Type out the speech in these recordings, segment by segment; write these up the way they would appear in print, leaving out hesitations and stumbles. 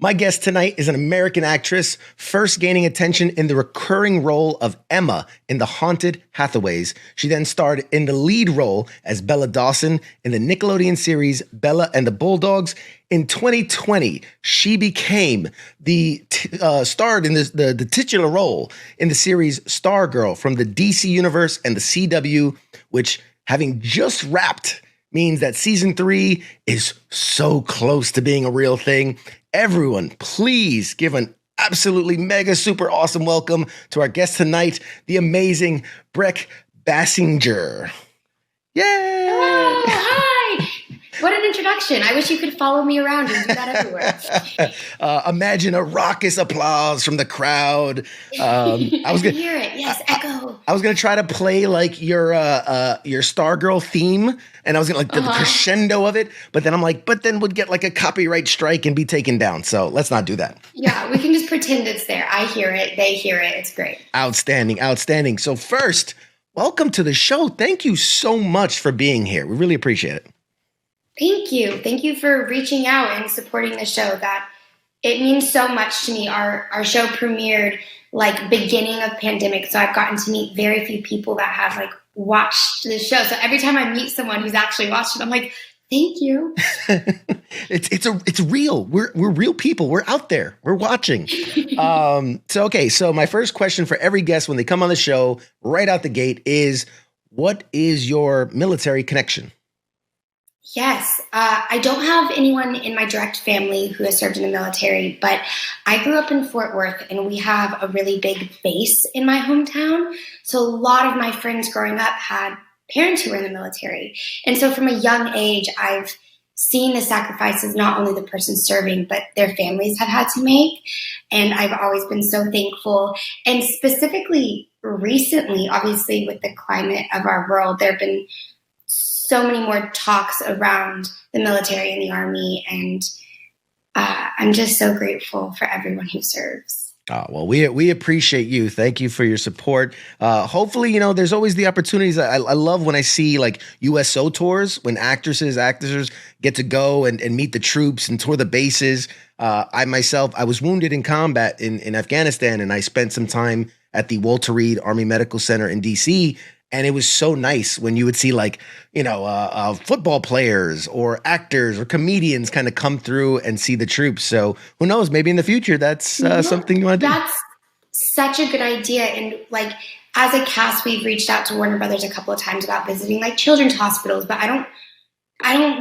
My guest tonight is an American actress, first gaining attention in the recurring role of Emma in the Haunted Hathaways. She then starred in the lead role as Bella Dawson in the Nickelodeon series Bella and the Bulldogs. In 2020, she became starred in the titular role in the series Stargirl from the DC Universe and the CW, which, having just wrapped, means that season 3 is so close to being a real thing. Everyone, please give an absolutely mega super awesome welcome to our guest tonight, the amazing Brec Bassinger. Yay! Hello, hi! What an introduction. I wish you could follow me around and do that everywhere. Imagine a raucous applause from the crowd. I was gonna hear it. Yes, echo. I was going to try to play like your Stargirl theme, and I was going to the crescendo of it, but then I'm like, but then would get like a copyright strike and be taken down. So let's not do that. Yeah, we can just pretend it's there. I hear it. They hear it. It's great. Outstanding. So first, welcome to the show. Thank you so much for being here. We really appreciate it. Thank you. Thank you for reaching out and supporting the show. That it means so much to me. Our show premiered like beginning of pandemic, so I've gotten to meet very few people that have like watched the show. So every time I meet someone who's actually watched it, I'm like, thank you. It's real. We're real people. We're out there. We're watching. So my first question for every guest when they come on the show right out the gate is, what is your military connection? Yes. I don't have anyone in my direct family who has served in the military, but I grew up in Fort Worth and we have a really big base in my hometown. So a lot of my friends growing up had parents who were in the military. And so from a young age, I've seen the sacrifices not only the person serving, but their families have had to make. And I've always been so thankful. And specifically recently, obviously with the climate of our world, there have been so many more talks around the military and the Army, and I'm just so grateful for everyone who serves. Oh, well, we appreciate you. Thank you for your support. Hopefully, there's always the opportunities. I love when I see like USO tours, when actors get to go and meet the troops and tour the bases. I was wounded in combat in Afghanistan, and I spent some time at the Walter Reed Army Medical Center in DC. And it was so nice when you would see like, football players or actors or comedians kind of come through and see the troops. So who knows, maybe in the future, that's something you want to do. That's such a good idea. And like, as a cast, we've reached out to Warner Brothers a couple of times about visiting like children's hospitals, but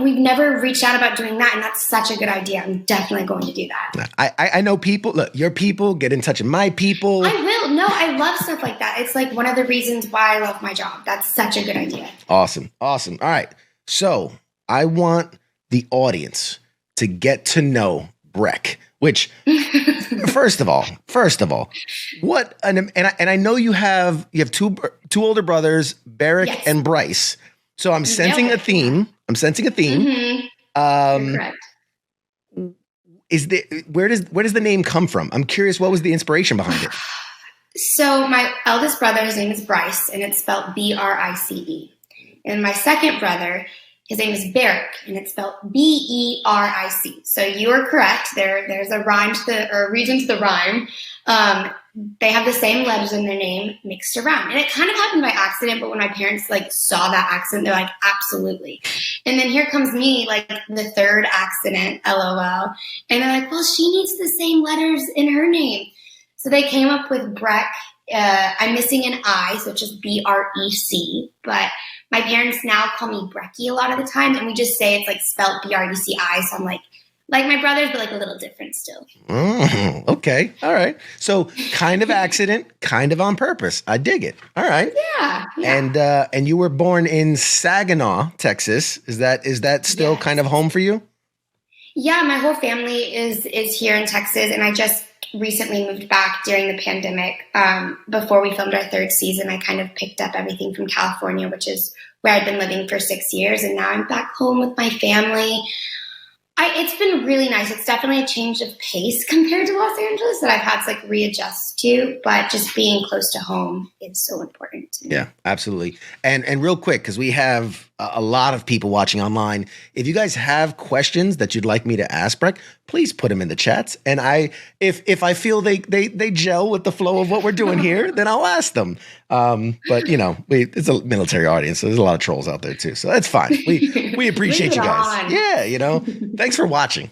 we've never reached out about doing that. And that's such a good idea. I'm definitely going to do that. I know people, look, your people get in touch with my people. I will. No, I love stuff like that. It's like one of the reasons why I love my job. That's such a good idea. Awesome. All right. So I want the audience to get to know Brec, which first of all, and I know you have two older brothers, Barrick and Bryce. So I'm sensing a theme. Mm-hmm. Correct. Where does the name come from? I'm curious. What was the inspiration behind it? So my eldest brother, his name is Bryce, and it's spelled B-R-I-C-E. And my second brother, his name is Barrick, and it's spelled B-E-R-I-C. So you are correct. There's a rhyme a region to the rhyme. They have the same letters in their name mixed around. And it kind of happened by accident, but when my parents like saw that accident, they're like, absolutely. And then here comes me, like the third accident, LOL. And they're like, well, she needs the same letters in her name. So they came up with Brec. I'm missing an I, so it's just B-R-E-C. But my parents now call me Brecky a lot of the time, and we just say it's like spelled B-R-E-C-I. So I'm like my brothers, but like a little different still. Okay. All right. So kind of accident, kind of on purpose. I dig it. All right. Yeah. And you were born in Saginaw, Texas. Is that still kind of home for you? Yeah, my whole family is here in Texas, and I just recently moved back during the pandemic. Before we filmed our third season, I kind of picked up everything from California, which is where I'd been living for 6 years, and now I'm back home with my family. It's been really nice. It's definitely a change of pace compared to Los Angeles that I've had to like readjust to, but just being close to home is so important to me. Yeah, absolutely. And real quick, because we have a lot of people watching online, if you guys have questions that you'd like me to ask Brec, please put them in the chats. And if I feel they gel with the flow of what we're doing here, then I'll ask them. But it's a military audience, so there's a lot of trolls out there too. So that's fine. We appreciate you guys. On. Yeah, thanks for watching.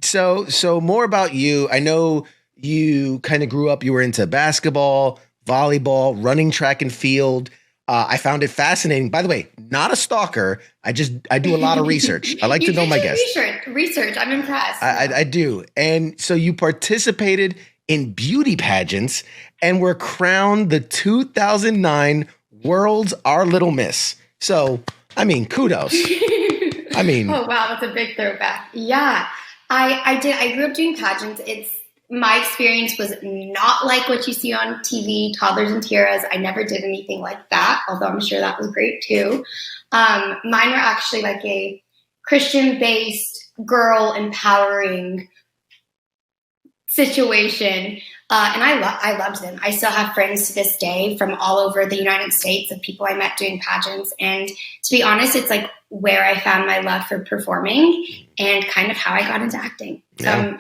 So more about you. I know you kind of grew up, you were into basketball, volleyball, running track and field. I found it fascinating. By the way, not a stalker. I do a lot of research. I like to know my guests. Research. I'm impressed. I do. And so you participated in beauty pageants and were crowned the 2009 World's Our Little Miss. So, kudos. Oh, wow. That's a big throwback. Yeah, I did. I grew up doing pageants. My experience was not like what you see on TV, toddlers and tiaras. I never did anything like that, although I'm sure that was great too. Mine were actually like a Christian-based, girl empowering situation. And I loved them. I still have friends to this day from all over the United States of people I met doing pageants. And to be honest, it's like where I found my love for performing and kind of how I got into acting. Yeah.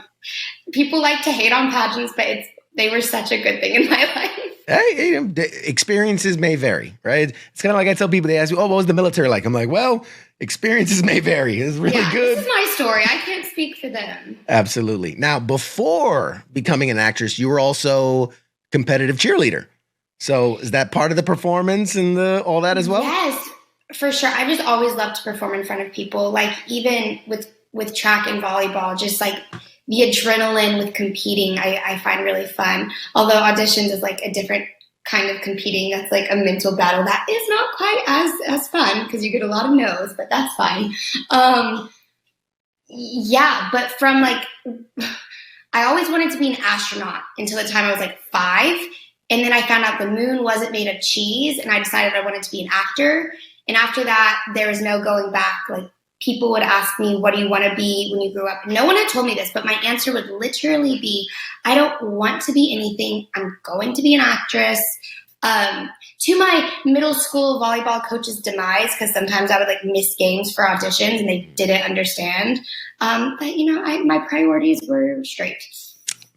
People like to hate on pageants, but they were such a good thing in my life. Hey, experiences may vary, right? It's kind of like I tell people, they ask me, what was the military like? I'm like, well, experiences may vary. It's really good. This is my story. I can't speak for them. Absolutely. Now, before becoming an actress, you were also competitive cheerleader. So is that part of the performance and all that as well? Yes, for sure. I just always loved to perform in front of people. Like even with track and volleyball, just like the adrenaline with competing, I find really fun. Although auditions is like a different kind of competing. That's like a mental battle. That is not quite as fun because you get a lot of no's, but that's fine. But from like, I always wanted to be an astronaut until the time I was like 5. And then I found out the moon wasn't made of cheese and I decided I wanted to be an actor. And after that, there was no going back. Like, people would ask me, what do you want to be when you grew up? No one had told me this, but my answer would literally be, I don't want to be anything. I'm going to be an actress. To my middle school volleyball coach's demise, because sometimes I would like miss games for auditions and they didn't understand. But my priorities were straight.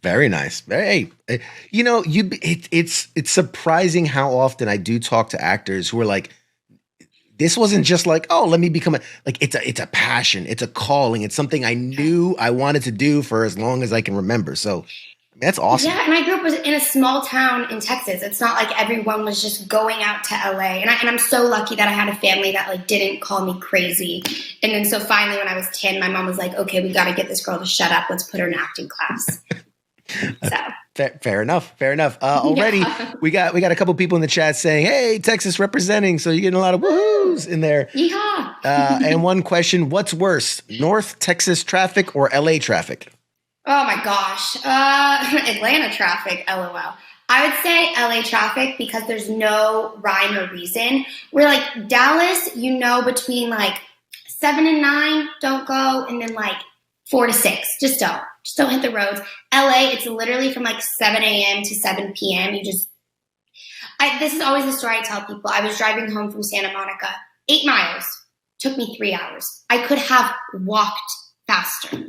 Very nice. Hey, it's surprising how often I do talk to actors who are like, this wasn't just like, oh, let me become it's a passion. It's a calling. It's something I knew I wanted to do for as long as I can remember. So that's awesome. Yeah, and I grew up in a small town in Texas. It's not like everyone was just going out to LA. And I'm so lucky that I had a family that like didn't call me crazy. And then so finally when I was 10, my mom was like, okay, we got to get this girl to shut up. Let's put her in acting class. So fair enough. Already we got a couple people in the chat saying, hey, Texas representing. So you're getting a lot of woohoos in there. Yeah. And one question, what's worse, North Texas traffic or LA traffic? Oh my gosh. Atlanta traffic, LOL. I would say LA traffic because there's no rhyme or reason. We're like Dallas, between like 7 and 9, don't go. And then like 4 to 6, just don't hit the roads. LA, it's literally from like 7 a.m. to 7 p.m. This is always the story I tell people. I was driving home from Santa Monica, 8 miles, took me 3 hours. I could have walked faster.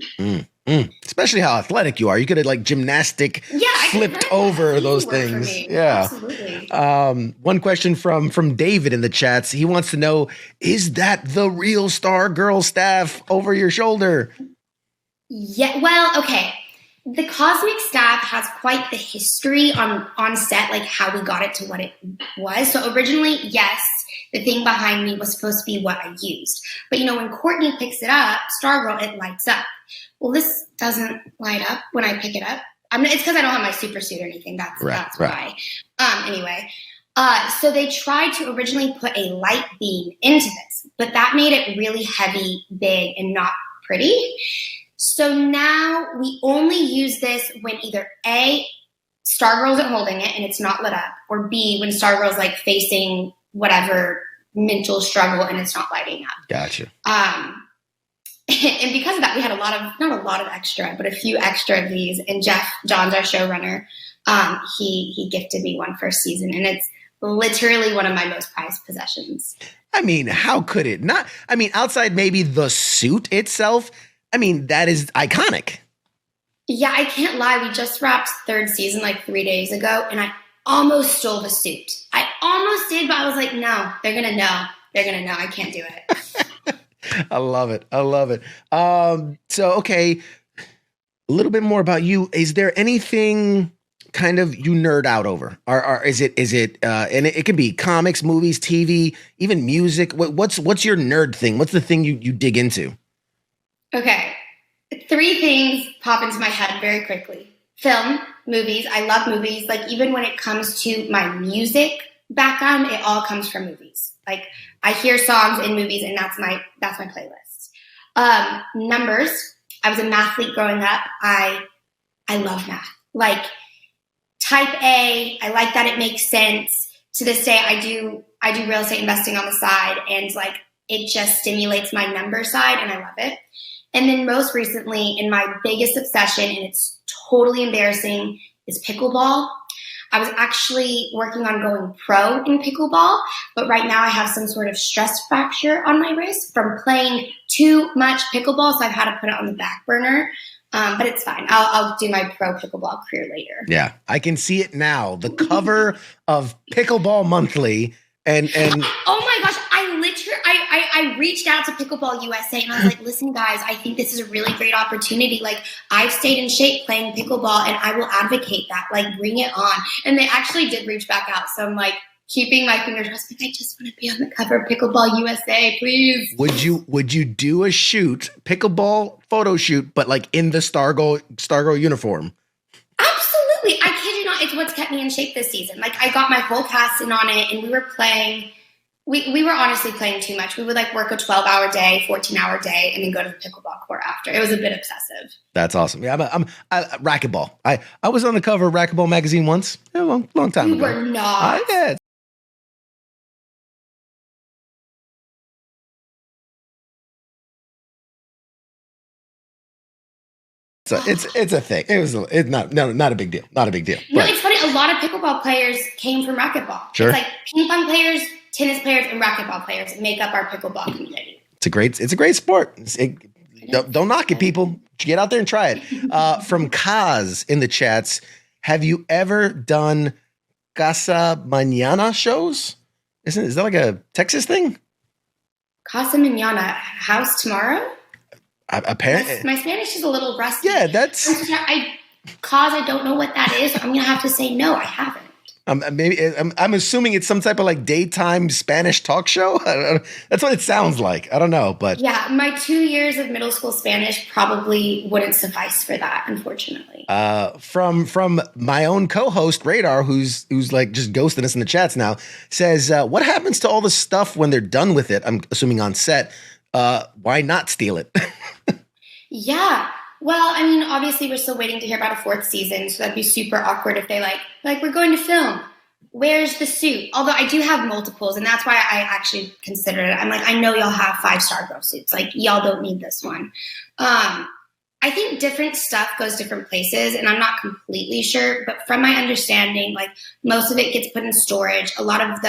Especially how athletic you are. You could have like gymnastic flipped over those things. Yeah. Absolutely. One question from David in the chats. He wants to know, is that the real Stargirl staff over your shoulder? Yeah, well, okay. The Cosmic staff has quite the history on set, like how we got it to what it was. So originally, yes, the thing behind me was supposed to be what I used. But when Courtney picks it up, Stargirl, it lights up. Well, this doesn't light up when I pick it up. It's because I don't have my super suit or anything. That's why. Anyway, so they tried to originally put a light beam into this, but that made it really heavy, big, and not pretty. So now we only use this when either A, Stargirl isn't holding it and it's not lit up, or B, when Stargirl's like facing whatever mental struggle and it's not lighting up. Gotcha. And because of that, we had not a lot of extra, but a few extra of these. And Jeff Johns, our showrunner, he gifted me one first season, and it's literally one of my most prized possessions. I mean, how could it not? I mean, outside maybe the suit itself, I mean, that is iconic. Yeah, I can't lie. We just wrapped third season like 3 days ago, and I almost stole the suit. I almost did, but I was like, no, they're going to know. They're going to know I can't do it. I love it. I love it. So, okay, a little bit more about you. Is there anything kind of you nerd out over? Or is it and it can be comics, movies, TV, even music. What's your nerd thing? What's the thing you dig into? Okay. 3 things pop into my head very quickly. Film, movies. I love movies. Like, even when it comes to my music background, it all comes from movies. Like, I hear songs in movies, and that's my playlist. Numbers. I was a mathlete growing up. I love math. Like, type A, I like that it makes sense. To this day, I do real estate investing on the side, and like, it just stimulates my number side, and I love it. And then most recently, in my biggest obsession, and it's totally embarrassing, is pickleball. I was actually working on going pro in pickleball, but right now I have some sort of stress fracture on my wrist from playing too much pickleball, so I've had to put it on the back burner. But it's fine. I'll do my pro pickleball career later. Yeah, I can see it now. The cover of Pickleball Monthly, and oh my gosh, I reached out to Pickleball USA, and I was like, listen, guys, I think this is a really great opportunity. Like, I've stayed in shape playing pickleball, and I will advocate that. Like, bring it on. And they actually did reach back out. So I'm like, keeping my fingers crossed. I just want to be on the cover of Pickleball USA, please. Would you do a pickleball photo shoot, but like in the Stargirl uniform? Absolutely. I kid you not. It's what's kept me in shape this season. Like, I got my whole cast in on it, and we were playing. We were honestly playing too much. We would like work a 12-hour day, 14-hour day, and then go to the pickleball court after. It was a bit obsessive. That's awesome. Yeah, I'm racquetball. I was on the cover of Racquetball magazine once, a long time ago. You were not. Yeah. So it's a thing. It's not a big deal. Not a big deal. No, it's funny. A lot of pickleball players came from racquetball. Sure. It's like ping pong players, tennis players, and racquetball players make up our pickleball community. It's a great sport. Don't knock it, people. Get out there and try it. From Kaz in the chats, have you ever done Casa Mañana shows? Is that like a Texas thing? Casa Mañana, house tomorrow? Apparently, my Spanish is a little rusty. Yeah, that's. I don't know what that is. So I'm gonna have to say no. I haven't. I'm assuming it's some type of like daytime Spanish talk show. That's what it sounds like. I don't know, but yeah, my 2 years of middle school Spanish probably wouldn't suffice for that, unfortunately. From my own co-host Radar, who's like just ghosting us in the chats now, says, "What happens to all the stuff when they're done with it?" I'm assuming on set. Why not steal it? Yeah. Well, I mean, obviously we're still waiting to hear about a 4th season, so that'd be super awkward if they like we're going to film. Where's the suit? Although I do have multiples, and that's why I actually considered it. I'm like, I know y'all have 5 Stargirl suits. Like, y'all don't need this one. I think different stuff goes different places, and I'm not completely sure, but from my understanding, like, most of it gets put in storage. A lot of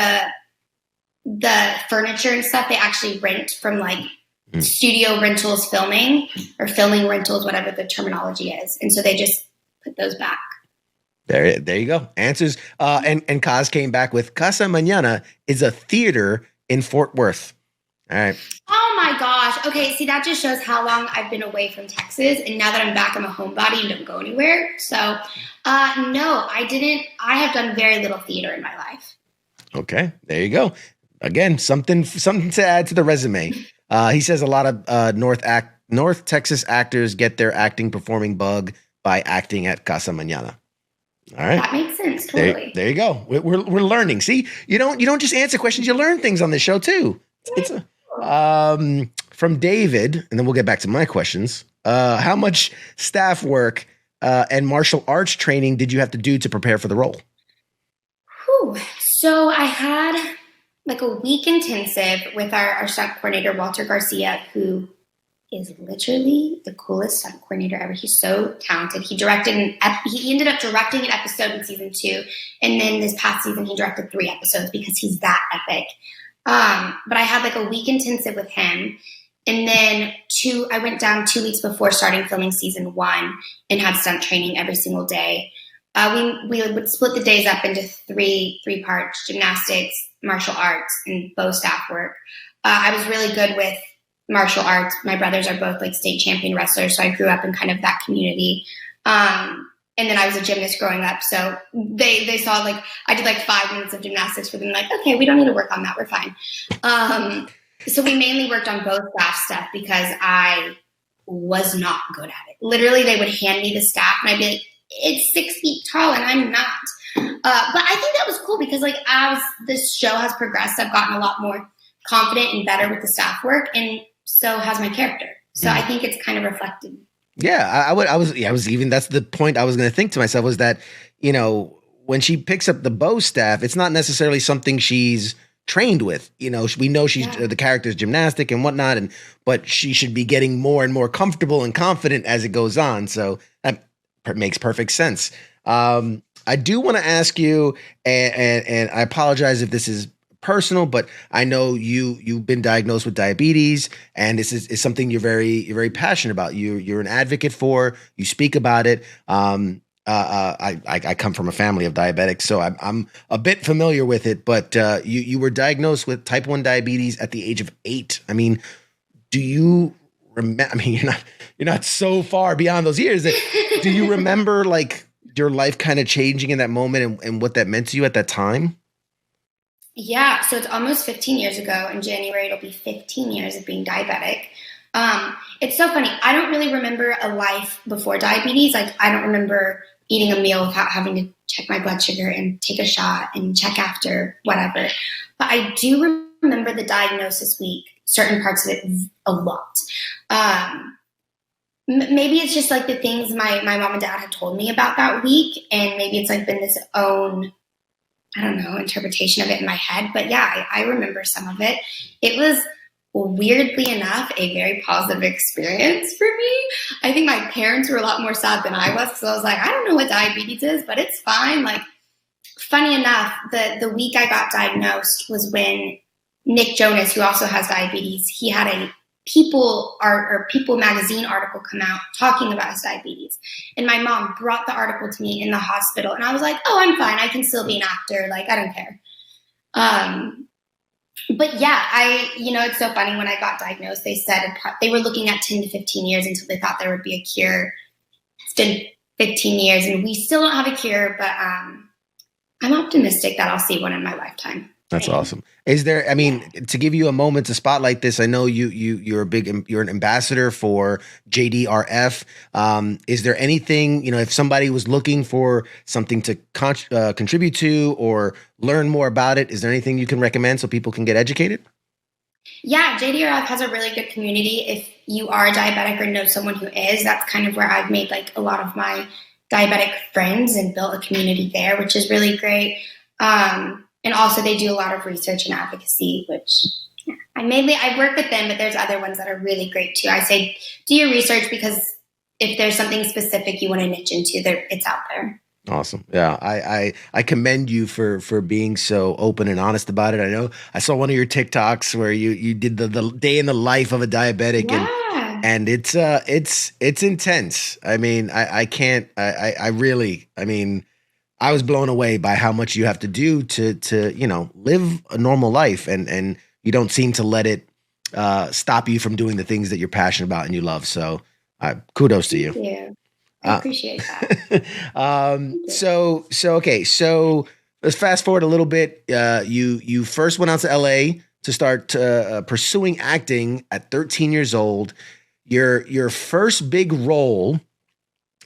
the furniture and stuff they actually rent from like studio rentals filming rentals, whatever the terminology is. And so they just put those back. There you go. Answers. And Kaz came back with Casa Mañana is a theater in Fort Worth. All right. Oh my gosh. Okay. See, that just shows how long I've been away from Texas. And now that I'm back, I'm a homebody and don't go anywhere. So, no, I didn't. I have done very little theater in my life. Okay. There you go. Again, something to add to the resume. He says a lot of North Texas actors get their acting performing bug by acting at Casa Mañana. All right, that makes sense. Totally. There you go. We're learning. See, you don't just answer questions; you learn things on this show too. It's from David, and then we'll get back to my questions. How much staff work and martial arts training did you have to do to prepare for the role? Whew. So I had like a week intensive with our stunt coordinator, Walter Garcia, who is literally the coolest stunt coordinator ever. He's so talented. He ended up directing an episode in season 2. And then this past season, he directed 3 episodes because he's that epic. But I had like a week intensive with him. And then I went down 2 weeks before starting filming season 1 and had stunt training every single day. We would split the days up into three parts: gymnastics, martial arts, and bow staff work. I was really good with martial arts. My brothers are both like state champion wrestlers, so I grew up in kind of that community. And then I was a gymnast growing up, so they saw like I did like 5 minutes of gymnastics for them. Like, okay, we don't need to work on that. We're fine. So we mainly worked on bow staff stuff because I was not good at it. Literally, they would hand me the staff, and I'd be like, it's 6 feet tall and I'm not. But I think that was cool because like as this show has progressed, I've gotten a lot more confident and better with the staff work, and so has my character. So I think it's kind of reflected. Yeah, that's the point I was going to think to myself was that, you know, when she picks up the bow staff, it's not necessarily something she's trained with. You know, we know she's the character's gymnastic and whatnot, but she should be getting more and more comfortable and confident as it goes on. So that makes perfect sense. I do want to ask you, and I apologize if this is personal, but I know you've been diagnosed with diabetes, and this is something you're very passionate about. You're an advocate for. You speak about it. I come from a family of diabetics, so I'm a bit familiar with it. But you were diagnosed with type 1 diabetes at the age of 8. I mean, do you remember? I mean, you're not so far beyond those years. Do you remember like your life kind of changing in that moment and what that meant to you at that time? Yeah, so it's almost 15 years ago. In January, it'll be 15 years of being diabetic. It's so funny. I don't really remember a life before diabetes. Like, I don't remember eating a meal without having to check my blood sugar and take a shot and check after whatever. But I do remember the diagnosis week, certain parts of it a lot. Maybe it's just like the things my mom and dad had told me about that week. And maybe it's like been this own, I don't know, interpretation of it in my head. But yeah, I remember some of it. It was, weirdly enough, a very positive experience for me. I think my parents were a lot more sad than I was, because I was like, I don't know what diabetes is, but it's fine. Like, funny enough, the week I got diagnosed was when Nick Jonas, who also has diabetes, he had a People magazine article come out talking about his diabetes. And my mom brought the article to me in the hospital, and I was like, oh, I'm fine. I can still be an actor. Like, I don't care. But yeah, it's so funny. When I got diagnosed, they said they were looking at 10 to 15 years until they thought there would be a cure. It's been 15 years and we still don't have a cure, but I'm optimistic that I'll see one in my lifetime. That's awesome. Is there, I mean, to give you a moment to spotlight this, I know you're an ambassador for JDRF. Is there anything, if somebody was looking for something to contribute to or learn more about it, is there anything you can recommend so people can get educated? Yeah, JDRF has a really good community. If you are a diabetic or know someone who is, that's kind of where I've made like a lot of my diabetic friends and built a community there, which is really great. And also they do a lot of research and advocacy, which I work with them, but there's other ones that are really great too. I say, do your research, because if there's something specific you want to niche into, it's out there. Awesome. Yeah. I commend you for being so open and honest about it. I know I saw one of your TikToks where you did the day in the life of a diabetic, and it's intense. I mean, I was blown away by how much you have to do to live a normal life, and you don't seem to let it stop you from doing the things that you're passionate about and you love. So kudos to you. Thank you. I appreciate that. So let's fast forward a little bit. You first went out to LA to start pursuing acting at 13 years old. Your first big role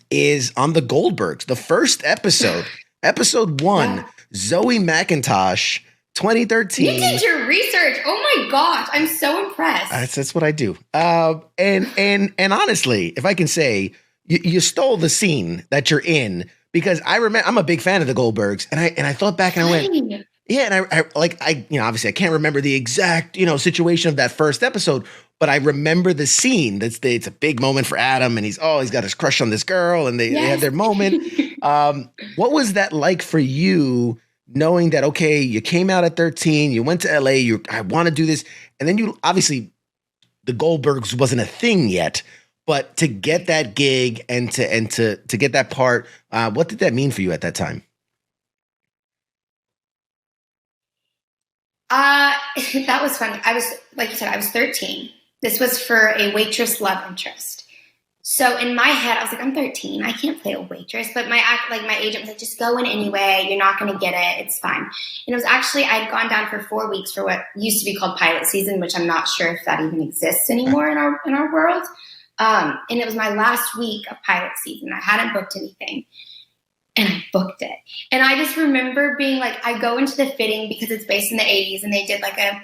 is on the Goldbergs, the first episode, episode 1, Zoe McIntosh, 2013. You did your research. Oh my gosh, I'm so impressed. That's what I do. And honestly, if I can say, you stole the scene that you're in, because I remember I'm a big fan of the Goldbergs, and I thought back and I went, Yeah, and obviously I can't remember the exact, situation of that first episode, but I remember the scene. It's a big moment for Adam, and he's got his crush on this girl, and they had their moment. What was that like for you, knowing that, okay, you came out at 13, you went to LA, I want to do this, and then you obviously the Goldbergs wasn't a thing yet, but to get that gig and to get that part, what did that mean for you at that time? That was funny. I was, like you said, I was 13. This was for a waitress love interest. So in my head, I was like, I'm 13. I can't play a waitress. But my agent was like, just go in anyway. You're not going to get it. It's fine. And it was actually, I'd gone down for 4 weeks for what used to be called pilot season, which I'm not sure if that even exists anymore in our world. And it was my last week of pilot season. I hadn't booked anything. And I booked it. And I just remember being like, I go into the fitting because it's based in the 80s, and they did like a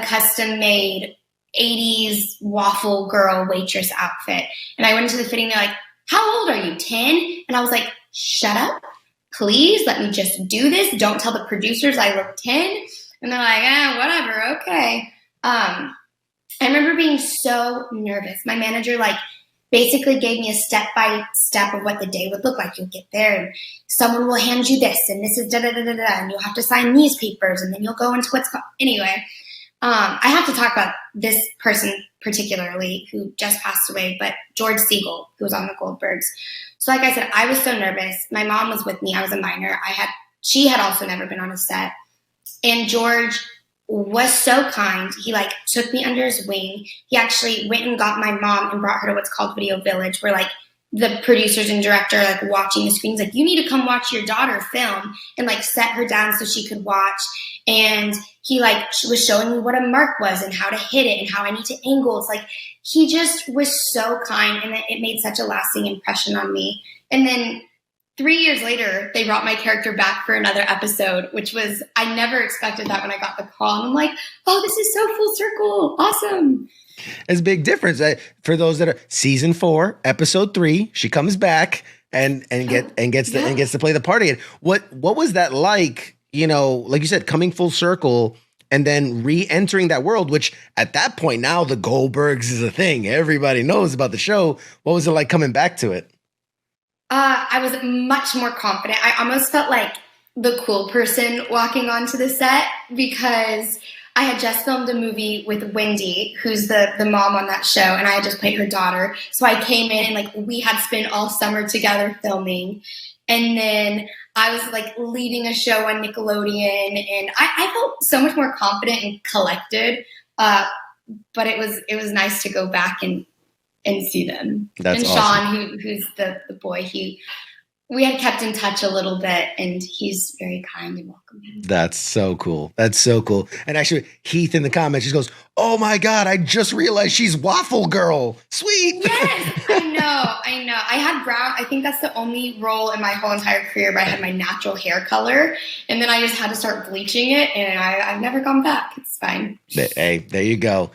custom made 80s waffle girl waitress outfit. And I went into the fitting, they're like, how old are you, 10? And I was like, shut up, please, let me just do this. Don't tell the producers I look 10. And they're like, whatever, okay. I remember being so nervous. My manager basically gave me a step-by-step of what the day would look like. You'll get there, and someone will hand you this, and this is da-da-da-da-da, and you'll have to sign these papers, and then you'll go into what's called... Anyway, I have to talk about this person particularly who just passed away, but George Siegel, who was on the Goldbergs. So like I said, I was so nervous. My mom was with me. I was a minor. She had also never been on a set. And George was so kind. He took me under his wing. He actually went and got my mom and brought her to what's called Video Village, where the producers and director watching the screens, you need to come watch your daughter film, and set her down so she could watch. And he was showing me what a mark was and how to hit it and how I need to angle. It's he just was so kind, and it made such a lasting impression on me. And then 3 years later, they brought my character back for another episode, which was, I never expected that when I got the call. And I'm like, oh, this is so full circle. Awesome. It's a big difference. For those that are season 4, episode 3, she comes back and gets to play the party. And what was that like, like you said, coming full circle and then re-entering that world, which at that point now the Goldbergs is a thing. Everybody knows about the show. What was it like coming back to it? I was much more confident. I almost felt like the cool person walking onto the set, because I had just filmed a movie with Wendy, who's the mom on that show, and I had just played her daughter. So I came in and we had spent all summer together filming. And then I was leading a show on Nickelodeon, and I felt so much more confident and collected. But it was nice to go back and see them. That's and awesome. Sean, who's the boy, we had kept in touch a little bit, and he's very kind and welcoming. That's so cool. That's so cool. And actually, Heath in the comments just goes, oh my God, I just realized she's Waffle Girl. Sweet. Yes, I know. I had brown. I think that's the only role in my whole entire career where I had my natural hair color. And then I just had to start bleaching it, and I've never gone back. It's fine. Hey, there you go.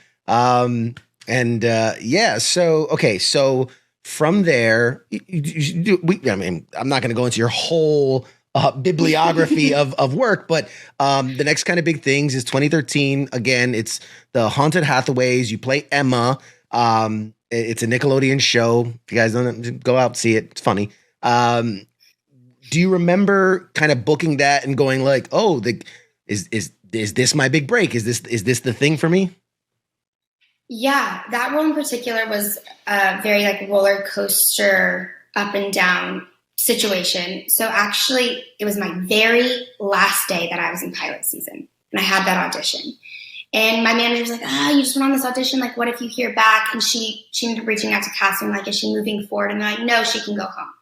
So from there, I'm not going to go into your whole bibliography of work, but the next kind of big things is 2013. Again, it's the Haunted Hathaways. You play Emma. It's a Nickelodeon show. If you guys don't, go out and see it. It's funny. Do you remember kind of booking that and going is this my big break? Is this the thing for me? Yeah, that role in particular was a very roller coaster up and down situation. So actually, it was my very last day that I was in pilot season, and I had that audition. And my manager was like, you just went on this audition. What if you hear back? And she ended up reaching out to casting, is she moving forward? And they're like, no, she can go home.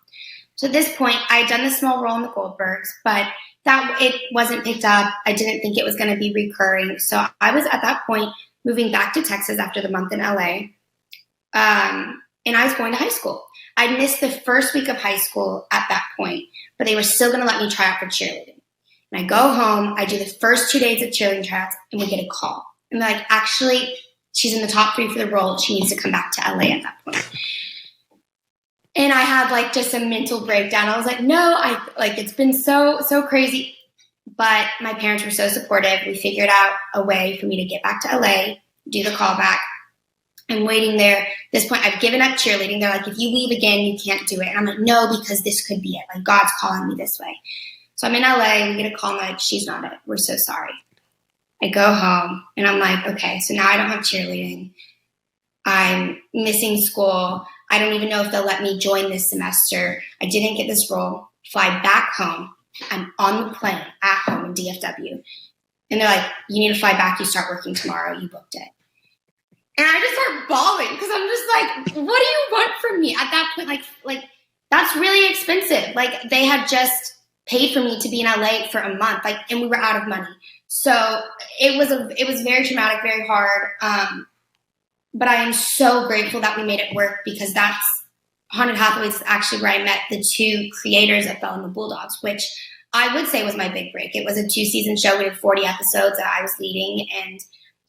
So at this point, I had done this small role in the Goldbergs, but it wasn't picked up. I didn't think it was going to be recurring. So I was at that point moving back to Texas after the month in LA. And I was going to high school. I'd missed the first week of high school at that point, but they were still going to let me try out for cheerleading. And I go home, I do the first 2 days of cheerleading tryouts, and we get a call. And they're like, actually, she's in the top 3 for the role. She needs to come back to LA at that point. And I had just a mental breakdown. I was like, no, it's been so crazy. But my parents were so supportive. We figured out a way for me to get back to LA, do the callback. I'm waiting there. At this point, I've given up cheerleading. They're like, if you leave again, you can't do it. And I'm like, no, because this could be it. Like, God's calling me this way. So I'm in LA. We get a call. And they're like, she's not it. We're so sorry. I go home and I'm like, okay, so now I don't have cheerleading. I'm missing school. I don't even know if they'll let me join this semester. I didn't get this role. Fly back home. I'm on the plane at home in DFW. And they're like, you need to fly back. You start working tomorrow. You booked it. And I just start bawling because I'm just like, what do you want from me? At that point, like that's really expensive. Like, they had just paid for me to be in LA for a month, like, and we were out of money. So it was very traumatic, very hard. But I am so grateful that we made it work, because that's Haunted Hathaways is actually where I met the two creators of Bella and the Bulldogs, which I would say was my big break. It was a 2-season show. We did 40 episodes that I was leading, and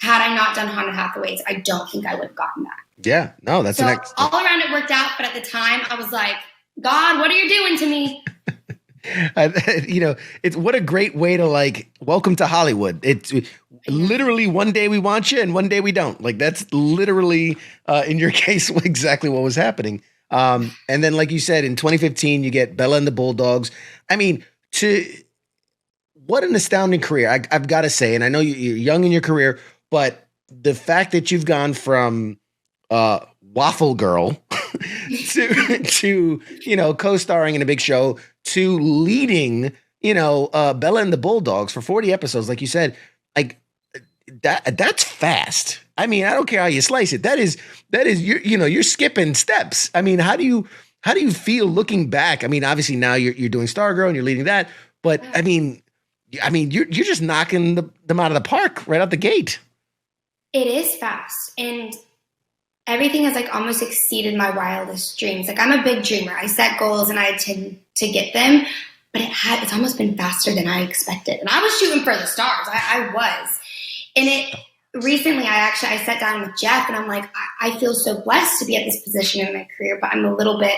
had I not done Haunted Hathaways, I don't think I would have gotten that. Yeah, no, that's so all around it worked out. But at the time, I was like, God, what are you doing to me? It's what a great way to, like, welcome to Hollywood. It's literally one day we want you and one day we don't. Like, that's literally, in your case, exactly what was happening. And then, like you said, in 2015, you get Bella and the Bulldogs. I mean, what an astounding career. I've got to say, and I know you're young in your career, but the fact that you've gone from Waffle Girl to co-starring in a big show to leading, Bella and the Bulldogs for 40 episodes, like you said, like that's fast. I mean, I don't care how you slice it. That is you're skipping steps. I mean, how do you feel looking back? I mean, obviously now you're doing Stargirl and you're leading that, but I mean, you're just knocking them out of the park right out the gate. It is fast, and everything has like almost exceeded my wildest dreams. Like, I'm a big dreamer. I set goals and I tend to get them, but it's almost been faster than I expected. And I was shooting for the stars. I was. And recently I sat down with Jeff and I'm like, I feel so blessed to be at this position in my career, but I'm a little bit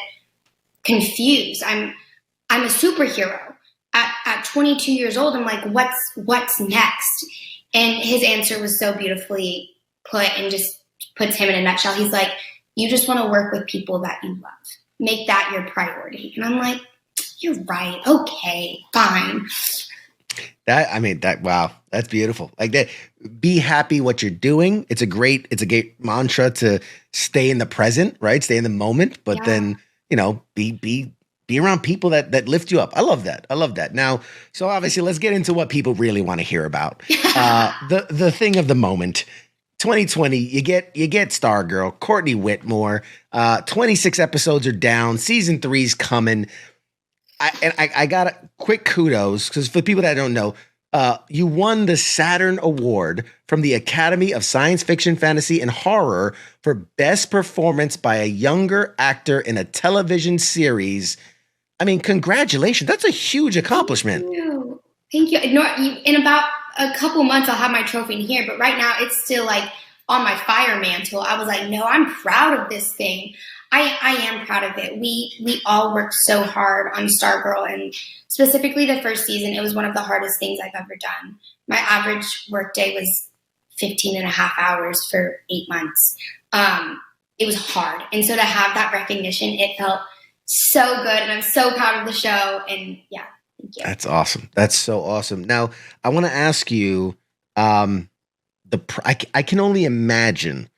confused. I'm a superhero. At 22 years old, I'm like, what's next? And his answer was so beautifully put and just puts him in a nutshell. He's like, you just want to work with people that you love. Make that your priority. And I'm like, you're right. Okay, fine. Wow, that's beautiful. Like that, be happy what you're doing. It's a great mantra to stay in the present, right? Stay in the moment, but then, be around people that lift you up. I love that. Now, so obviously let's get into what people really want to hear about. The thing of the moment. 2020, you get Stargirl, Courtney Whitemore. 26 episodes are down. Season 3's coming. I got quick kudos, because for people that don't know, you won the Saturn Award from the Academy of Science Fiction, Fantasy, and Horror for Best Performance by a Younger Actor in a Television Series. I mean, congratulations. That's a huge accomplishment. Thank you. In about a couple months, I'll have my trophy in here, but right now it's still like on my fire mantle. I was like, no, I'm proud of this thing. I am proud of it. We all worked so hard on Stargirl, and specifically the first season, it was one of the hardest things I've ever done. My average workday was 15 and a half hours for 8 months. It was hard. And so to have that recognition, it felt so good, and I'm so proud of the show. And yeah, thank you. That's awesome. That's so awesome. Now, I want to ask you, I can only imagine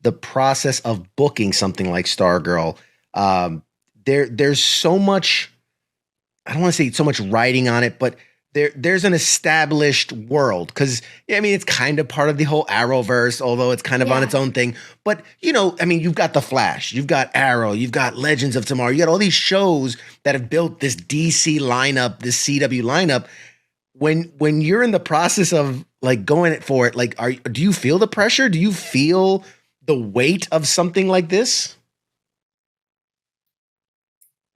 the process of booking something like Stargirl. There's so much, I don't want to say so much writing on it, but there's an established world, because it's kind of part of the whole Arrowverse, although it's kind of on its own thing. But you've got The Flash, you've got Arrow, you've got Legends of Tomorrow, you got all these shows that have built this DC lineup, this CW lineup. When you're in the process of like going for it, like, do you feel the pressure? Do you feel the weight of something like this?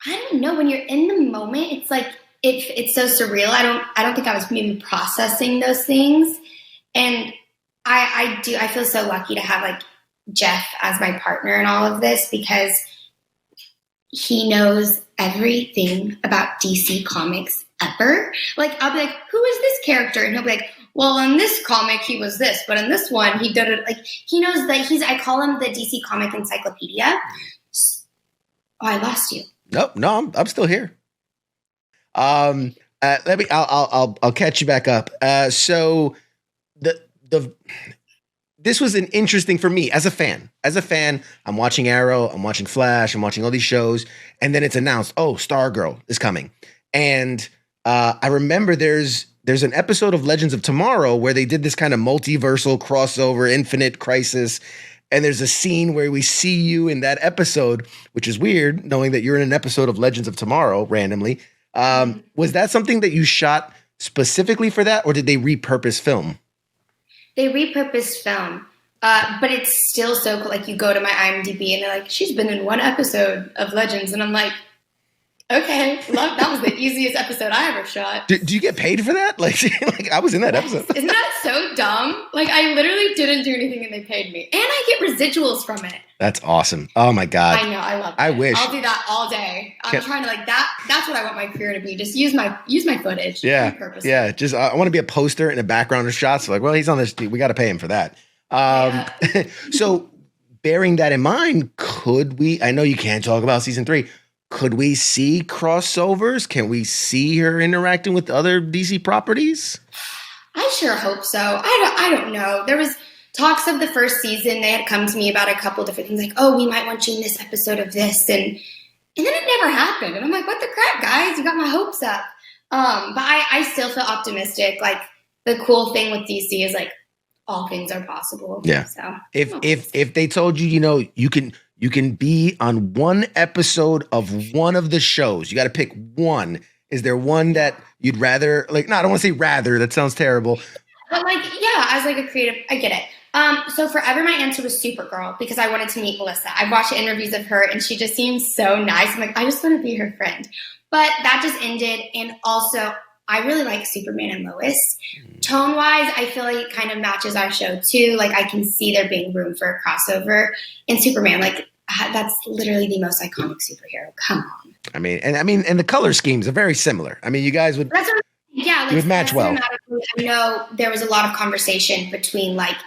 I don't know. When you're in the moment, it's like, it's so surreal. I don't think I was maybe processing those things. And I feel so lucky to have like Jeff as my partner in all of this, because he knows everything about DC Comics ever. Like, I'll be like, who is this character? And he'll be like, well, in this comic, he was this, but in this one, he did it. Like, he knows that I call him the DC comic encyclopedia. Oh, I lost you. No, I'm still here. I'll catch you back up. So this was an interesting for me as a fan. As a fan, I'm watching Arrow, I'm watching Flash, I'm watching all these shows, and then it's announced, oh, Stargirl is coming. And I remember there's an episode of Legends of Tomorrow where they did this kind of multiversal crossover, Infinite Crisis, and there's a scene where we see you in that episode, which is weird, knowing that you're in an episode of Legends of Tomorrow randomly. Was that something that you shot specifically for that, or did they repurpose film? They repurposed film, but it's still so cool. Like, you go to my IMDb and they're like, she's been in one episode of Legends, and I'm like, okay, that was the easiest episode I ever shot. Do you get paid for that? Like I was in that episode. Isn't that so dumb? Like, I literally didn't do anything and they paid me. And I get residuals from it. That's awesome. Oh my God. I know, I love it. I wish. I'll do that all day. I'm trying to that's what I want my career to be. Just use my footage. Yeah. Yeah. Just I want to be a poster in a background of shots. So like, well, he's on this, we got to pay him for that. So bearing that in mind, I know you can't talk about season 3. Could we see crossovers? Can we see her interacting with other DC properties? I sure hope so. I don't know. There was talks of the first season. They had come to me about a couple different things, like, oh, we might want you in this episode of this, and then it never happened. And I'm like, what the crap, guys? You got my hopes up. But I still feel optimistic. Like, the cool thing with DC is, like, all things are possible. Yeah. So if they told you, you can be on one episode of one of the shows. You got to pick one. Is there one that you'd rather, like, no, I don't want to say rather. That sounds terrible. But, like, yeah, as, like, a creative, I get it. So forever my answer was Supergirl, because I wanted to meet Melissa. I've watched interviews of her and she just seems so nice. I'm like, I just want to be her friend. But that just ended. And also, I really like Superman and Lois. Tone-wise, I feel like it kind of matches our show too. Like, I can see there being room for a crossover. And Superman, like, that's literally the most iconic superhero. Come on. I mean, and the color schemes are very similar. I mean, you guys would, like, would match well. I know there was a lot of conversation between, like,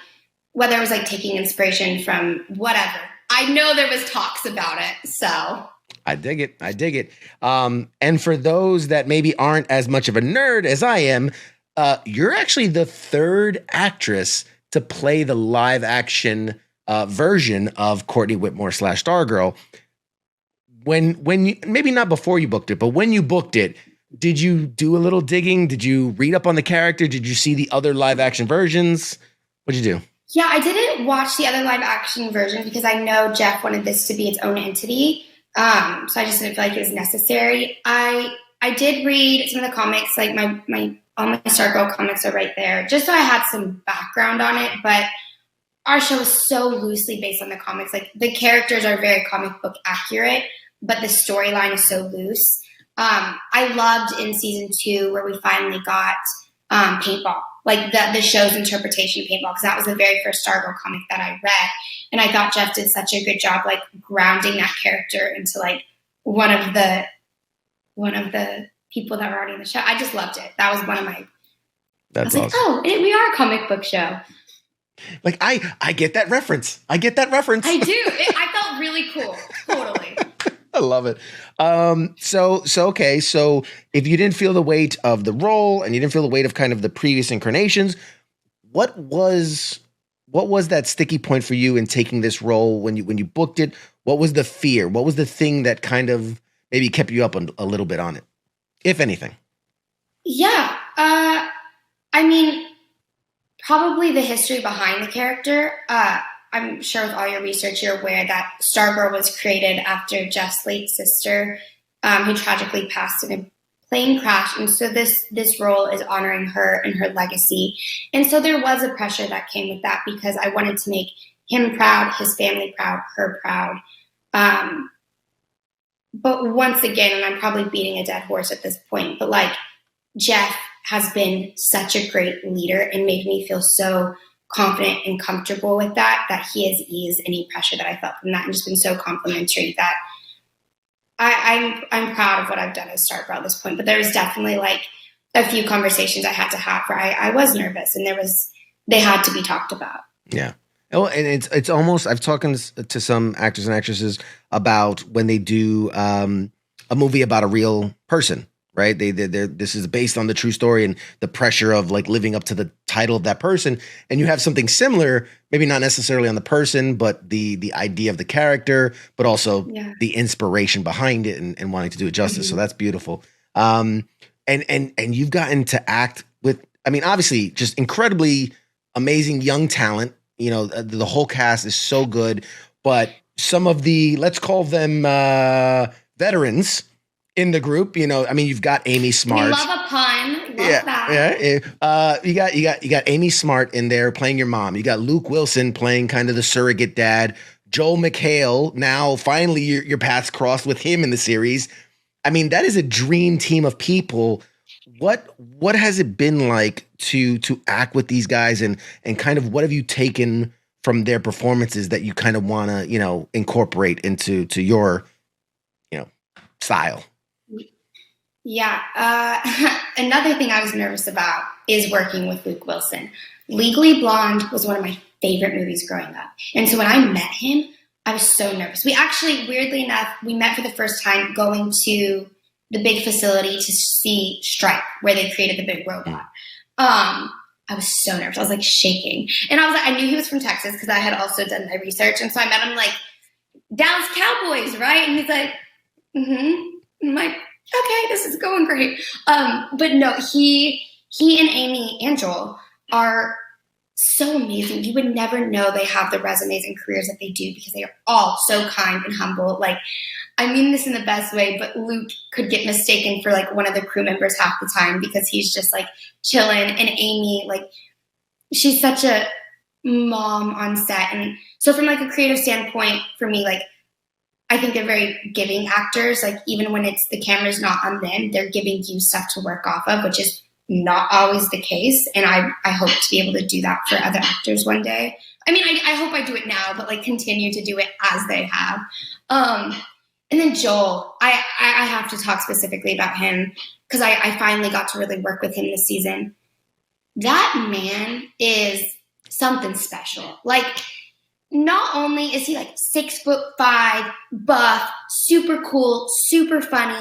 whether it was, like, taking inspiration from whatever. I know there was talks about it, so. I dig it. And for those that maybe aren't as much of a nerd as I am, you're actually the third actress to play the live action version of Courtney Whitemore / Stargirl. When you, maybe not before you booked it, but when you booked it, did you do a little digging? Did you read up on the character? Did you see the other live action versions? What'd you do? Yeah, I didn't watch the other live action version because I know Jeff wanted this to be its own entity. So I just didn't feel like it was necessary. I did read some of the comics, like all my Stargirl comics are right there, just so I had some background on it. But our show is so loosely based on the comics. Like, the characters are very comic book accurate, but the storyline is so loose. I loved in season 2 where we finally got paintball, like the show's interpretation of paintball, because that was the very first Stargirl comic that I read. And I thought Jeff did such a good job, like, grounding that character into, like, one of the people that were already in the show. I just loved it. That was one of my. That's I was awesome. like, we are a comic book show. Like, I get that reference. I do. I felt really cool. Totally. I love it. So okay. So if you didn't feel the weight of the role and you didn't feel the weight of kind of the previous incarnations, what was that sticky point for you in taking this role when you booked it? What was the fear? What was the thing that kind of maybe kept you up a little bit on it, if anything? Yeah. I mean, probably the history behind the character. I'm sure with all your research, you're aware that Stargirl was created after Jeff's late sister, who tragically passed in a plane crash. And so this role is honoring her and her legacy. And so there was a pressure that came with that, because I wanted to make him proud, his family proud, her proud. But once again, and I'm probably beating a dead horse at this point, but, like, Jeff has been such a great leader and made me feel so confident and comfortable with that he has eased any pressure that I felt from that, and just been so complimentary that I'm proud of what I've done as Stargirl at this point, but there was definitely like a few conversations I had to have where I was nervous, and they had to be talked about. Yeah. Oh, and it's almost, I've talked to some actors and actresses about when they do a movie about a real person, right? This is based on the true story and the pressure of like living up to the title of that person. And you have something similar, maybe not necessarily on the person, but the idea of the character, but also the inspiration behind it and wanting to do it justice. So that's beautiful. And you've gotten to act with, I mean, obviously just incredibly amazing young talent. You know, the whole cast is so good, but some of the, let's call them veterans in the group, you know, I mean, you've got Amy Smart. We love a pun. Love that. Yeah. You got Amy Smart in there playing your mom. You got Luke Wilson playing kind of the surrogate dad. Joel McHale, now finally your paths crossed with him in the series. I mean, that is a dream team of people. What has it been like to act with these guys and kind of what have you taken from their performances that you kind of want to, you know, incorporate into your, you know, style? Yeah. Another thing I was nervous about is working with Luke Wilson. Legally Blonde was one of my favorite movies growing up. And so when I met him, I was so nervous. We actually, weirdly enough, we met for the first time going to the big facility to see Strike, where they created the big robot. I was so nervous. I was like shaking. And I was like, I knew he was from Texas because I had also done my research. And so I met him like, Dallas Cowboys, right? And he's like, I'm like, okay, this is going great. But no, he and Amy and Joel are so amazing. You would never know they have the resumes and careers that they do because they are all so kind and humble. Like, I mean this in the best way, but Luke could get mistaken for like one of the crew members half the time because he's just like chilling. And Amy, like, she's such a mom on set. And so from like a creative standpoint for me, like, I think they're very giving actors. Like, even when it's the camera's not on them, they're giving you stuff to work off of, which is not always the case. And I hope to be able to do that for other actors one day. I mean, I hope I do it now, but like continue to do it as they have. And then Joel, I have to talk specifically about him because I finally got to really work with him this season. That man is something special. Like, not only is he like 6'5", buff, super cool, super funny,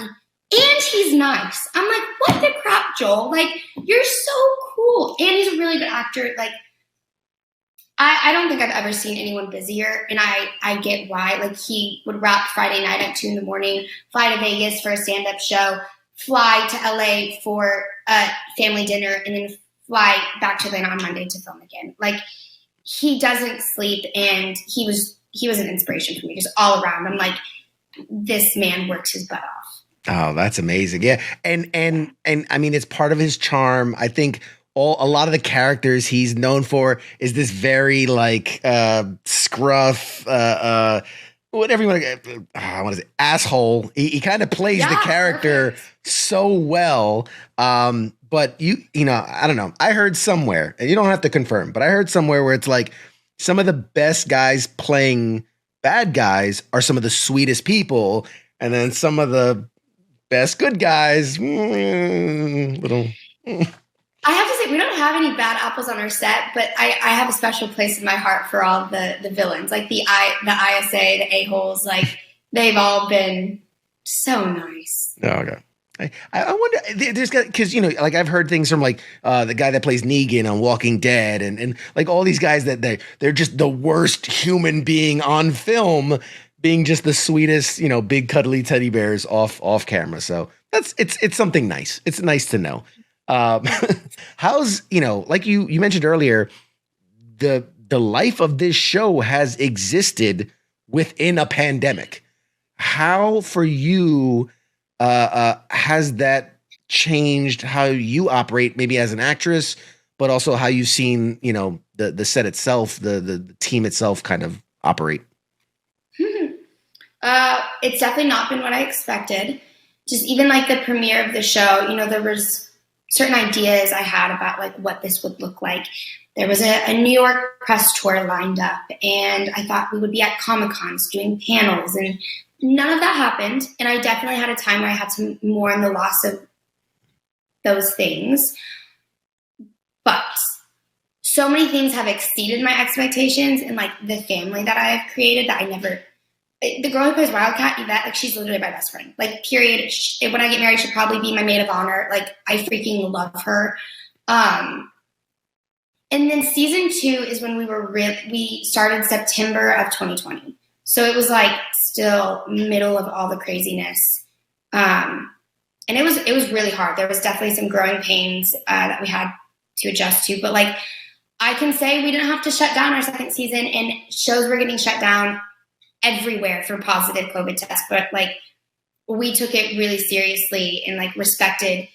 and he's nice. I'm like, what the crap, Joel? Like, you're so cool. And he's a really good actor. Like, I don't think I've ever seen anyone busier, and I get why. Like, he would wrap Friday night at 2 a.m, fly to Vegas for a stand-up show, fly to LA for a family dinner, and then fly back to Atlanta on Monday to film again. Like, he doesn't sleep, and he was an inspiration for me, just all around. I'm like, this man works his butt off. Oh, that's amazing. Yeah. And I mean, it's part of his charm. I think a lot of the characters he's known for is this very like scruff, whatever you want to, what is it? Asshole. He kind of plays the character so well. But you know, I don't know. I heard somewhere, and you don't have to confirm, but I heard somewhere where it's like some of the best guys playing bad guys are some of the sweetest people, and then some of the best good guys, little. I have to say, we don't have any bad apples on our set, but I have a special place in my heart for all the villains, like the ISA, the a-holes. Like, they've all been so nice. Oh, okay. I wonder, there's got, because, you know, like I've heard things from like the guy that plays Negan on Walking Dead and like all these guys that they're just the worst human being on film, being just the sweetest, you know, big cuddly teddy bears off camera. So it's something nice. It's nice to know. How's, you know, like you mentioned earlier, the life of this show has existed within a pandemic. How for you has that changed how you operate, maybe as an actress, but also how you've seen, you know, the set itself, the team itself kind of operate? It's definitely not been what I expected. Just even like the premiere of the show, you know, there was certain ideas I had about like what this would look like. There was a New York press tour lined up, and I thought we would be at Comic-Cons doing panels and none of that happened. And I definitely had a time where I had to mourn the loss of those things. But so many things have exceeded my expectations, and like the family that I have created that I never, the girl who plays Wildcat, Yvette, like she's literally my best friend. Like period. When I get married, she'll probably be my maid of honor. Like I freaking love her. And then season 2 is when we started September of 2020. So it was like still middle of all the craziness. And it was really hard. There was definitely some growing pains that we had to adjust to. But like I can say we didn't have to shut down our second season, and shows were getting shut down everywhere for positive COVID tests. But like we took it really seriously and like respected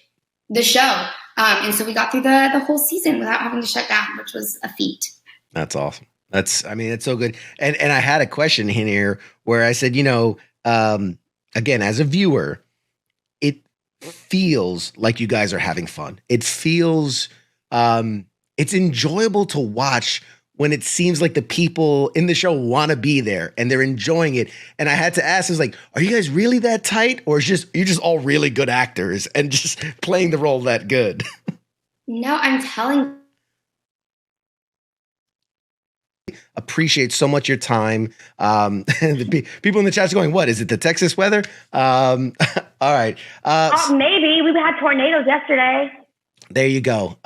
the show. And so we got through the whole season without having to shut down, which was a feat. That's awesome. It's so good. And I had a question in here where I said, again, as a viewer, it feels like you guys are having fun. It feels, it's enjoyable to watch when it seems like the people in the show want to be there and they're enjoying it. And I had to ask, I was like, are you guys really that tight, or is you're just all really good actors and just playing the role that good? No, I'm telling. Appreciate so much your time. The people in the chat's going, what is it? The Texas weather? All right. Maybe we had tornadoes yesterday. There you go.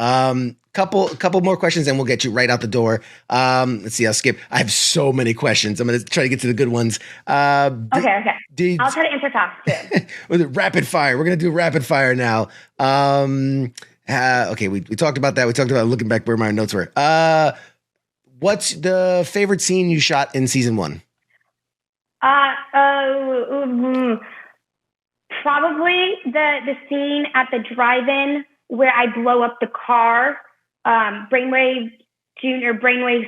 Couple more questions and we'll get you right out the door. Let's see. I'll skip. I have so many questions. I'm going to try to get to the good ones. Okay. I'll try to answer fast too. With rapid fire. We're going to do rapid fire now. Okay. We talked about that. We talked about looking back where my notes were. What's the favorite scene you shot in season 1? Probably the scene at the drive-in where I blow up the car, Brainwave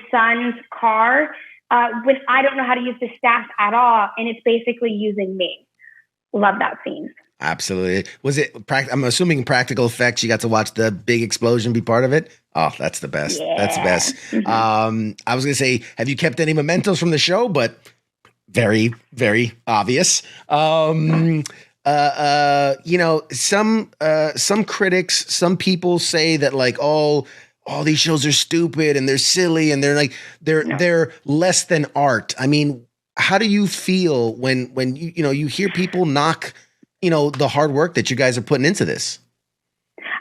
Son's car, when I don't know how to use the staff at all, and it's basically using me. Love that scene. Absolutely. Was it, I'm assuming practical effects, you got to watch the big explosion be part of it? Oh, that's the best. Yeah. That's the best. Mm-hmm. I was going to say, have you kept any mementos from the show? But very, very obvious. Some critics, some people say that like, all these shows are stupid and they're silly and they're like, they're less than art. I mean, how do you feel when you hear people knock, the hard work that you guys are putting into this?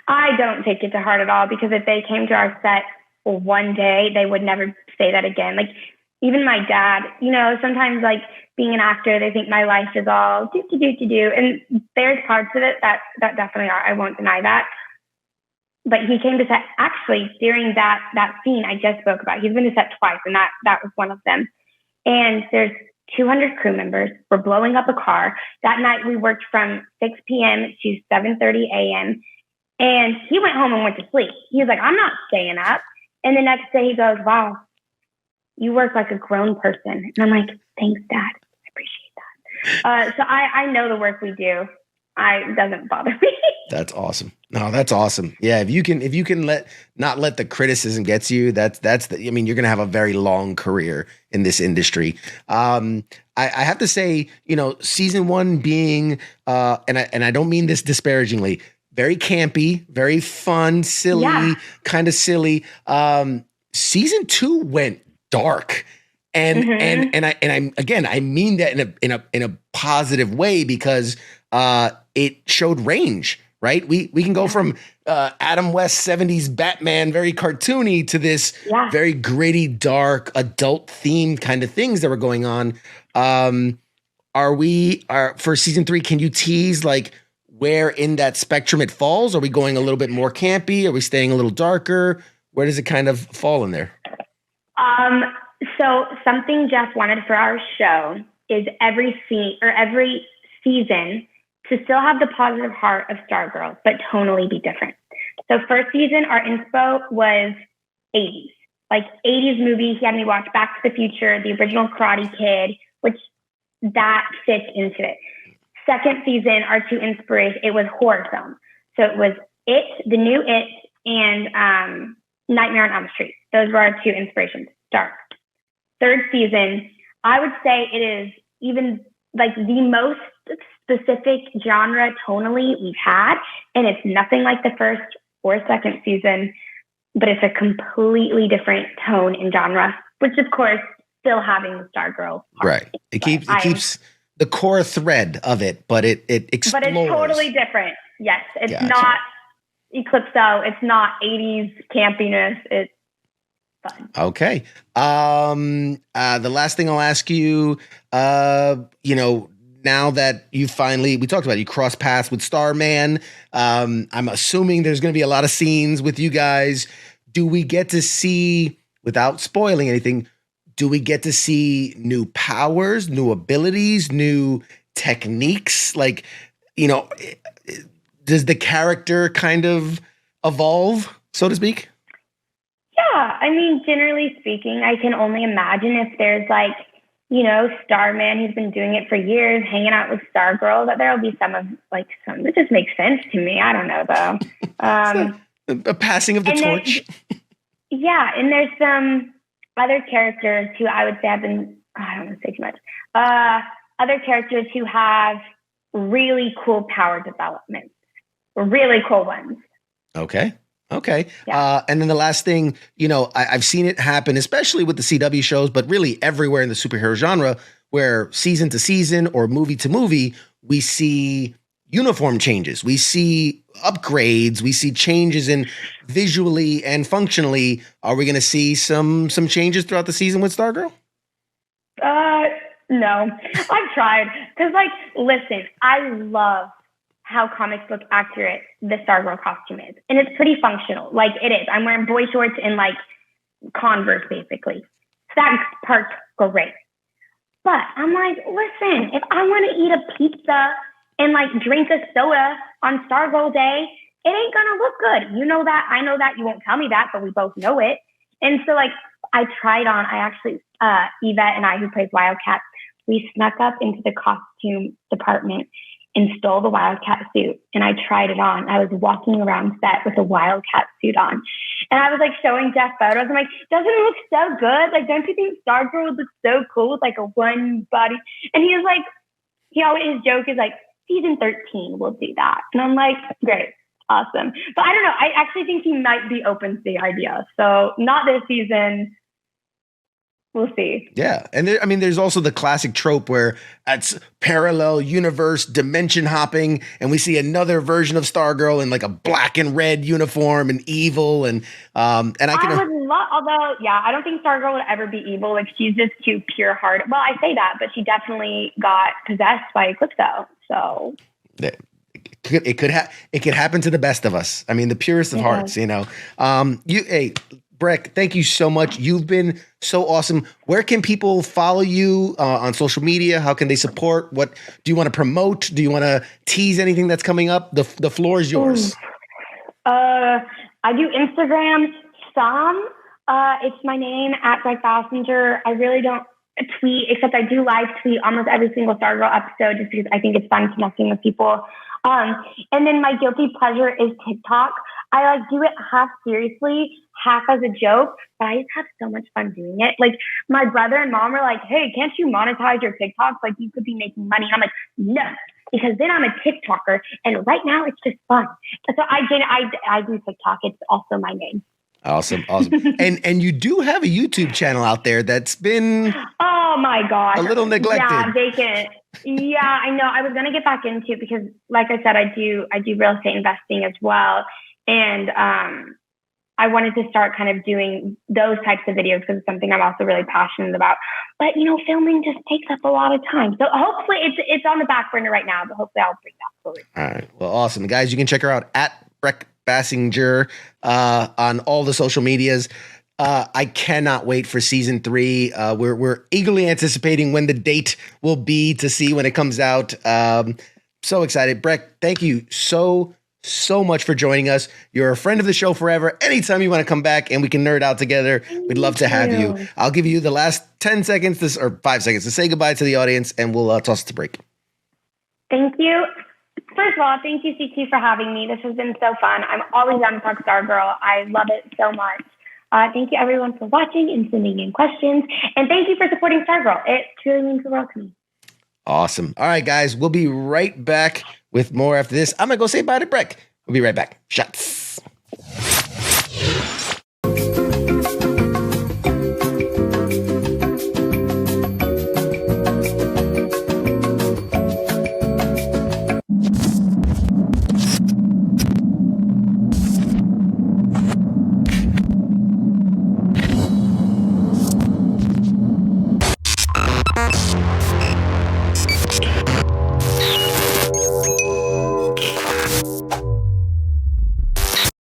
I don't take it to heart at all, because if they came to our set one day, they would never say that again. Like even my dad, sometimes like being an actor, they think my life is all do. And there's parts of it that definitely are. I won't deny that. But he came to set actually during that scene I just spoke about. He's been to set twice, and that was one of them. And there's 200 crew members. We're blowing up a car. That night we worked from 6 p.m. to 7:30 a.m. And he went home and went to sleep. He was like, I'm not staying up. And the next day he goes, wow, you work like a grown person. And I'm like, thanks, Dad. I appreciate that. So I know the work we do. It doesn't bother me. That's awesome. No, that's awesome. Yeah. If you can not let the criticism get to you, you're going to have a very long career in this industry. I have to say, season 1 being, and I don't mean this disparagingly, very campy, very fun, silly, kind of silly. Season 2 went dark. And, I mean that in a positive way, because, it showed range, right? We can go from Adam West 70s Batman, very cartoony, to this very gritty, dark, adult themed kind of things that were going on. For season 3, can you tease like where in that spectrum it falls? Are we going a little bit more campy? Are we staying a little darker? Where does it kind of fall in there? So something Jeff wanted for our show is every season to still have the positive heart of Stargirl, but tonally be different. So first season, our inspo was 80s, like 80s movies. He had me watch Back to the Future, the original Karate Kid, which that fits into it. Second season, our 2 inspirations, it was horror films. So it was It, the new It, and Nightmare on Elm Street. Those were our 2 inspirations. Dark. Third season, I would say it is even like the most specific genre tonally we've had. And it's nothing like the first or second season, but it's a completely different tone and genre, which of course still having the Stargirl part. Right. It keeps the core thread of it, but it explores. But it's totally different. Yes. It's not Eclipso. It's not 80s campiness. It's fun. Okay. The last thing I'll ask you, now that you talked about it, you cross paths with Starman. I'm assuming there's going to be a lot of scenes with you guys. Do we get to see, without spoiling anything, do we get to see new powers, new abilities, new techniques? Like, does the character kind of evolve, so to speak? Yeah. I mean, generally speaking, I can only imagine if there's like, Starman who's been doing it for years, hanging out with Stargirl, that there'll be some that just makes sense to me. I don't know though. A passing of the torch. Yeah. And there's some other characters who I would say I don't want to say too much. Other characters who have really cool power developments, really cool ones. Okay. Yeah. And then the last thing, I've seen it happen, especially with the CW shows, but really everywhere in the superhero genre, where season to season or movie to movie, we see uniform changes, we see upgrades, we see changes in visually and functionally. Are we going to see some changes throughout the season with Stargirl? No, I've tried because, listen, I love how comic book accurate the Stargirl costume is, and it's pretty functional. Like it is. I'm wearing boy shorts and Converse basically. So that part's great. But I'm like, listen, if I want to eat a pizza and drink a soda on Stargirl Day, it ain't gonna look good. You know that. I know that. You won't tell me that, but we both know it. And so I tried on. I actually Yvette and I, who plays Wildcat, we snuck up into the costume department and stole the Wildcat suit. And I tried it on. I was walking around set with a Wildcat suit on. And I was showing Jeff photos. I'm like, doesn't it look so good? Don't you think Stargirl would look so cool with a one body? And he was like, his joke is season 13, we'll do that. And I'm like, great, awesome. But I don't know. I actually think he might be open to the idea. So not this season. We'll see. Yeah. And there's also the classic trope where it's parallel universe dimension hopping, and we see another version of Stargirl in a black and red uniform and evil. And I would love, although, I don't think Stargirl would ever be evil. She's just too pure hearted. Well, I say that, but she definitely got possessed by Eclipso. So it could happen to the best of us. I mean, the purest of hearts, Brec, thank you so much. You've been so awesome. Where can people follow you on social media? How can they support? What do you want to promote? Do you want to tease anything that's coming up? The floor is yours. I do Instagram some. It's my name @Brec Bassinger. I really don't tweet, except I do live tweet almost every single Stargirl episode just because I think it's fun connecting with people. And then my guilty pleasure is TikTok. I do it half seriously, half as a joke, but I just have so much fun doing it. My brother and mom are like, hey, can't you monetize your TikToks? You could be making money. I'm like, no, because then I'm a TikToker. And right now it's just fun. So I do TikTok. It's also my name. Awesome. And you do have a YouTube channel out there that's been, oh my gosh, a little neglected. Yeah, vacant. Yeah, I know. I was going to get back into it because, like I said, I do real estate investing as well. And I wanted to start kind of doing those types of videos because it's something I'm also really passionate about. But, filming just takes up a lot of time. So hopefully it's on the back burner right now, but hopefully I'll bring that forward. All right. Well, awesome. Guys, you can check her out @Brec Bassinger on all the social medias. I cannot wait for season 3. We're eagerly anticipating when the date will be to see when it comes out. So excited. Brec, thank you so much for joining us. You're a friend of the show forever. Anytime you want to come back and we can nerd out together, we'd love to have you. I'll give you the last 10 seconds or 5 seconds to say goodbye to the audience, and we'll toss it to break. Thank you. First of all, thank you, CT, for having me. This has been so fun. I'm always down to talk Stargirl. I love it so much. Thank you, everyone, for watching and sending in questions. And thank you for supporting Stargirl. It truly means the world to me. Awesome. All right, guys, we'll be right back with more after this. I'm going to go say bye to Brec. We'll be right back. Shots.